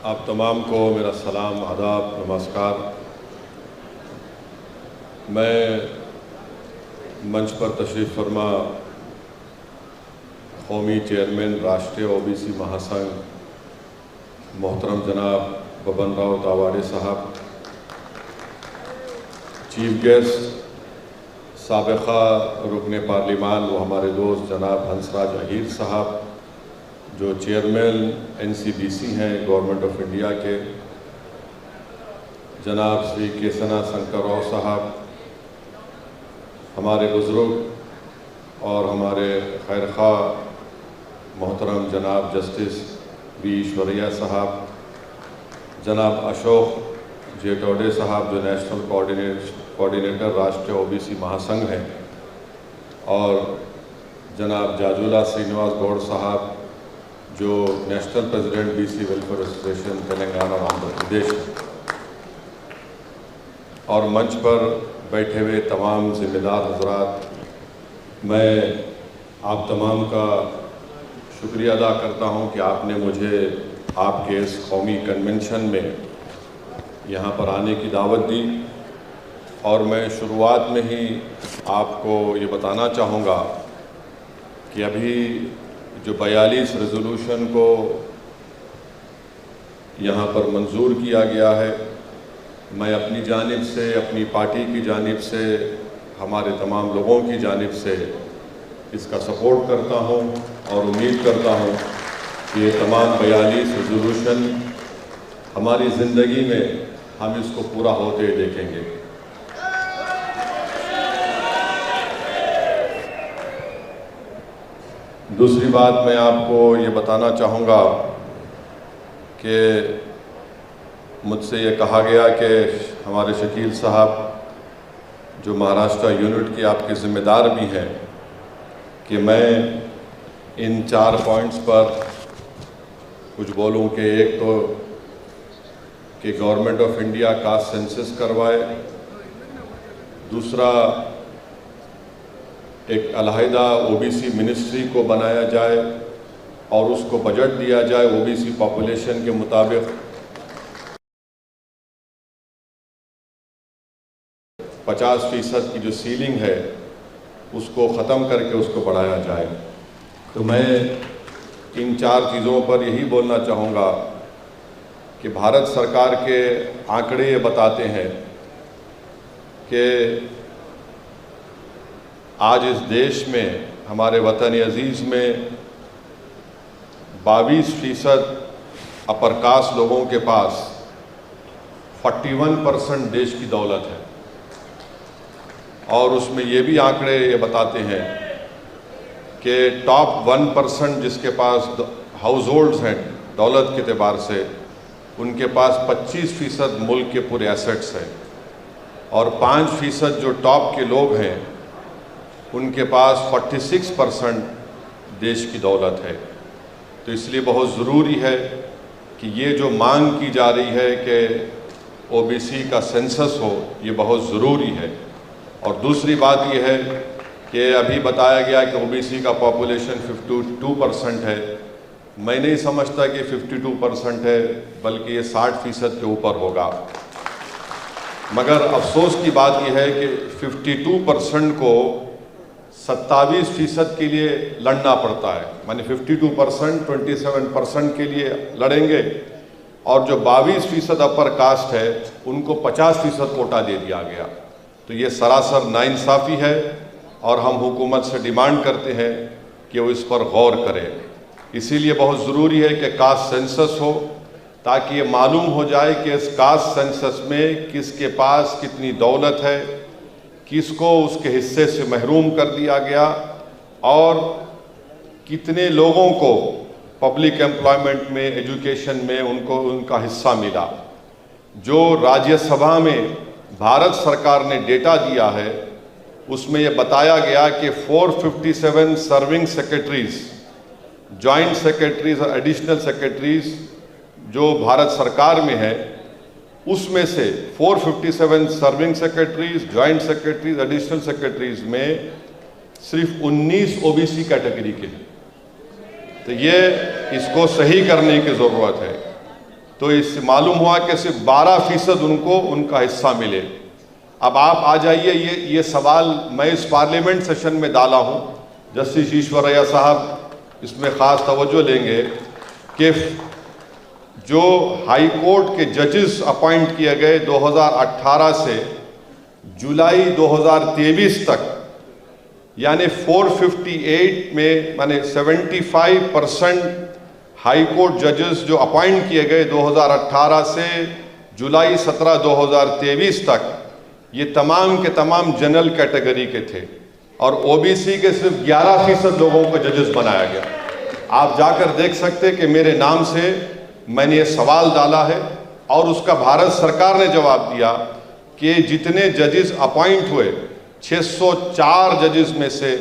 आप तमाम को मेरा सलाम, आदाब, नमस्कार। मैं मंच पर तशरीफ़ फरमा कौमी चेयरमैन राष्ट्रीय ओबीसी महासंघ मोहतरम जनाब बबन राव तावाड़े साहब, चीफ गेस्ट साबिक़ा रुकन पार्लिमान व हमारे दोस्त जनाब हंसराज अहीर साहब जो चेयरमैन NCBC हैं गवर्नमेंट ऑफ इंडिया के, जनाब श्री केसना शंकर राव साहब, हमारे बुज़ुर्ग और हमारे खैरखा मोहतरम जनाब जस्टिस B ईश्वरैया साहब, जनाब अशोक जेटौड़े साहब जो नेशनल कोऑर्डिनेटर राष्ट्रीय ओबीसी महासंघ हैं, और जनाब जाजुला श्रीनिवास गौड़ साहब जो national president BC welfare association Telangana और आंध्र प्रदेश है, और मंच पर बैठे हुए तमाम ज़िम्मेदार हजरात, मैं आप तमाम का शुक्रिया अदा करता हूं कि आपने मुझे आपके इस कौमी कन्वेंशन में यहाँ पर आने की दावत दी। और मैं शुरुआत में ही आपको ये बताना चाहूँगा कि अभी जो 42 रेजोल्यूशन को यहाँ पर मंजूर किया गया है, मैं अपनी जानिब से, अपनी पार्टी की जानिब से, हमारे तमाम लोगों की जानिब से इसका सपोर्ट करता हूँ और उम्मीद करता हूँ कि ये तमाम 42 रेजोल्यूशन हमारी ज़िंदगी में हम इसको पूरा होते देखेंगे। दूसरी बात मैं आपको ये बताना चाहूँगा कि मुझसे ये कहा गया कि हमारे शकील साहब जो महाराष्ट्र यूनिट के आपके ज़िम्मेदार भी हैं कि मैं इन 4 पॉइंट्स पर कुछ बोलूं कि एक तो कि government of India caste census करवाए, दूसरा एक अलहदा ओबीसी मिनिस्ट्री को बनाया जाए और उसको बजट दिया जाए ओबीसी पॉपुलेशन के मुताबिक 50% की जो सीलिंग है उसको ख़त्म करके उसको बढ़ाया जाए। तो मैं इन 4 चीज़ों पर यही बोलना चाहूँगा कि भारत सरकार के आंकड़े ये बताते हैं कि आज इस देश में, हमारे वतन अजीज़ में 22% अपर कास्ट लोगों के पास 41% देश की दौलत है। और उसमें ये भी आंकड़े ये बताते हैं कि टॉप 1% जिसके पास हाउस होल्ड्स हैं दौलत के एतबार से, उनके पास 25% मुल्क के पूरे एसेट्स हैं, और 5% जो टॉप के लोग हैं उनके पास 46% देश की दौलत है। तो इसलिए बहुत ज़रूरी है कि ये जो मांग की जा रही है कि ओबीसी का सेंसस हो, ये बहुत ज़रूरी है। और दूसरी बात ये है कि अभी बताया गया कि ओबीसी का पॉपुलेशन 52% है। मैं नहीं समझता कि 52% है, बल्कि ये 60% के ऊपर होगा। मगर अफसोस की बात यह है कि 52% को 27% के लिए लड़ना पड़ता है। माने 52% 27% के लिए लड़ेंगे, और जो 22% अपर कास्ट है उनको 50% कोटा दे दिया गया। तो ये सरासर नाइंसाफ़ी है, और हम हुकूमत से डिमांड करते हैं कि वो इस पर गौर करे। इसीलिए बहुत ज़रूरी है कि कास्ट सेंसस हो, ताकि ये मालूम हो जाए कि इस कास्ट सेंसस में किसके पास कितनी दौलत है, किसको उसके हिस्से से महरूम कर दिया गया, और कितने लोगों को पब्लिक एम्प्लॉयमेंट में, एजुकेशन में उनको उनका हिस्सा मिला। जो राज्यसभा में भारत सरकार ने डेटा दिया है उसमें यह बताया गया कि 457 सर्विंग सेक्रेटरीज, जॉइंट सेक्रेटरीज और एडिशनल सेक्रेटरीज जो भारत सरकार में है, उसमें से 457 serving secretaries, joint secretaries, additional secretaries में सिर्फ 19 ओबीसी कैटेगरी के हैं। तो ये इसको सही करने की ज़रूरत है। तो इससे मालूम हुआ कि सिर्फ 12% उनको उनका हिस्सा मिले। अब आप आ जाइए, ये सवाल मैं इस पार्लियामेंट सेशन में डाला हूँ, जस्टिस ईश्वरैया साहब इसमें ख़ास तवज्जो लेंगे कि जो हाई कोर्ट के जजेस अपॉइंट किए गए 2018 से जुलाई 2023 तक, यानी 458 में माने 75% हाई कोर्ट जजेस जो अपॉइंट किए गए 2018 से जुलाई 17 2023 तक, ये तमाम के तमाम जनरल कैटेगरी के थे और ओबीसी के सिर्फ 11% लोगों को जजेस बनाया गया। आप जाकर देख सकते कि मेरे नाम से मैंने ये सवाल डाला है और उसका भारत सरकार ने जवाब दिया कि जितने जजेस अपॉइंट हुए 604 जजेस में से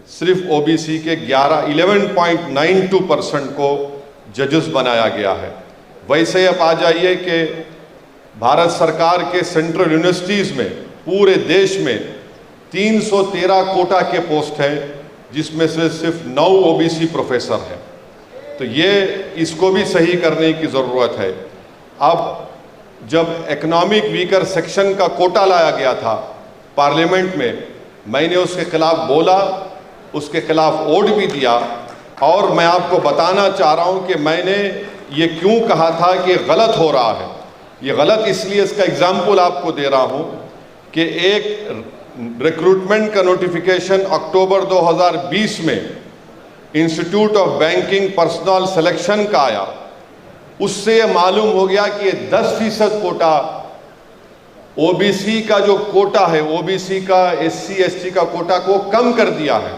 सिर्फ ओबीसी के 11.92% को जजेस बनाया गया है। वैसे आप आ जाइए कि भारत सरकार के सेंट्रल यूनिवर्सिटीज़ में पूरे देश में 313 कोटा के पोस्ट हैं, जिसमें से सिर्फ 9 ओबीसी प्रोफेसर हैं। तो ये इसको भी सही करने की ज़रूरत है। अब जब इकोनॉमिक वीकर सेक्शन का कोटा लाया गया था पार्लियामेंट में, मैंने उसके खिलाफ बोला, उसके खिलाफ वोट भी दिया और मैं आपको बताना चाह रहा हूं कि मैंने ये क्यों कहा था कि गलत हो रहा है। ये गलत इसलिए, इसका एग्जाम्पल आपको दे रहा हूं कि एक रिक्रूटमेंट का नोटिफिकेशन अक्टूबर 2020 में institute of banking personal selection का आया। उससे ये मालूम हो गया कि 10% कोटा ओबीसी का जो कोटा है, ओबीसी का SC ST का कोटा को कम कर दिया है।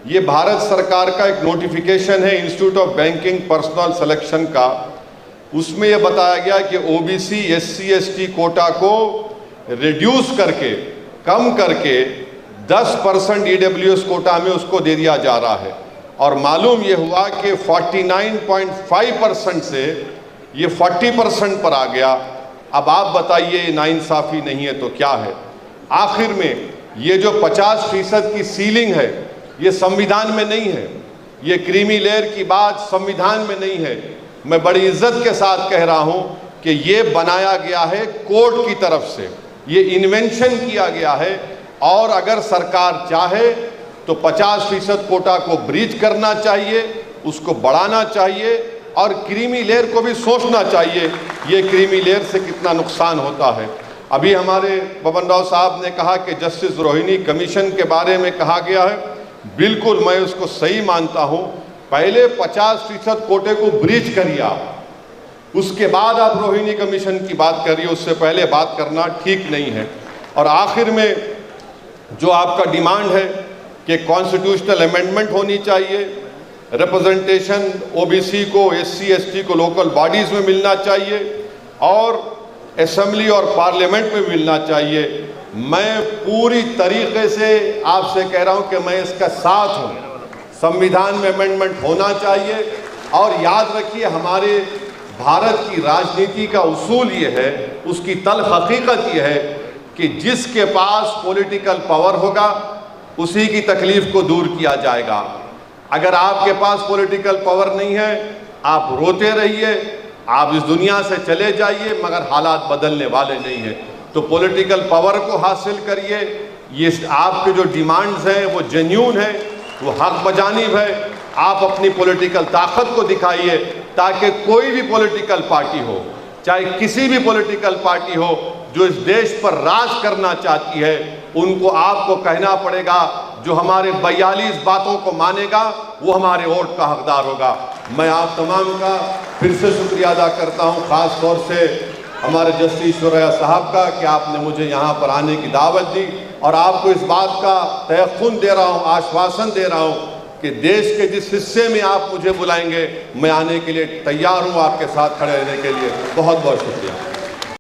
ये भारत सरकार का एक नोटिफिकेशन है institute of banking personal selection का। उसमें यह बताया गया कि ओबीसी SC ST कोटा को रिड्यूस करके, कम करके 10% EWS कोटा में उसको दे दिया जा रहा है। और मालूम यह हुआ कि 49.5% से ये 40% पर आ गया। अब आप बताइए, नाइंसाफ़ी नहीं है तो क्या है? आखिर में ये जो 50% की सीलिंग है, ये संविधान में नहीं है। ये क्रीमी लेयर की बात संविधान में नहीं है। मैं बड़ी इज्जत के साथ कह रहा हूं कि ये बनाया गया है कोर्ट की तरफ से, ये इन्वेंशन किया गया है। और अगर सरकार चाहे तो 50% कोटा को ब्रीच करना चाहिए, उसको बढ़ाना चाहिए और क्रीमी लेयर को भी सोचना चाहिए ये क्रीमी लेयर से कितना नुकसान होता है। अभी हमारे बबन राव साहब ने कहा कि जस्टिस रोहिणी कमीशन के बारे में कहा गया है, बिल्कुल मैं उसको सही मानता हूं। पहले 50% कोटे को ब्रीच करिए आप, उसके बाद आप रोहिणी कमीशन की बात करिए, उससे पहले बात करना ठीक नहीं है। और आखिर में जो आपका डिमांड है कि कॉन्स्टिट्यूशनल अमेंडमेंट होनी चाहिए, रिप्रेजेंटेशन ओबीसी को, SC ST को लोकल बॉडीज़ में मिलना चाहिए और असेंबली और पार्लियामेंट में मिलना चाहिए। मैं पूरी तरीके से आपसे कह रहा हूं कि मैं इसका साथ हूं। संविधान में अमेंडमेंट होना चाहिए। और याद रखिए, हमारे भारत की राजनीति का उसूल ये है, उसकी तल्ख हकीकत ये है कि जिसके पास पॉलिटिकल पावर होगा उसी की तकलीफ को दूर किया जाएगा। अगर आपके पास पॉलिटिकल पावर नहीं है, आप रोते रहिए, आप इस दुनिया से चले जाइए, मगर हालात बदलने वाले नहीं हैं। तो पॉलिटिकल पावर को हासिल करिए। ये आपके जो डिमांड्स हैं वो जेन्यून है, वो हक बजानिब है। आप अपनी पॉलिटिकल ताकत को दिखाइए ताकि कोई भी पॉलिटिकल पार्टी हो, चाहे किसी भी पॉलिटिकल पार्टी हो, जो इस देश पर राज करना चाहती है, उनको आपको कहना पड़ेगा जो हमारे 42 बातों को मानेगा वो हमारे वोट का हकदार होगा। मैं आप तमाम का फिर से शुक्रिया अदा करता हूं, ख़ास तौर से हमारे जस्टिस ईश्वरैया साहब का कि आपने मुझे यहाँ पर आने की दावत दी। और आपको इस बात का तयक़ुन दे रहा हूँ, आश्वासन दे रहा हूँ कि देश के जिस हिस्से में आप मुझे बुलाएंगे मैं आने के लिए तैयार हूँ, आपके साथ खड़े रहने के लिए। बहुत बहुत शुक्रिया।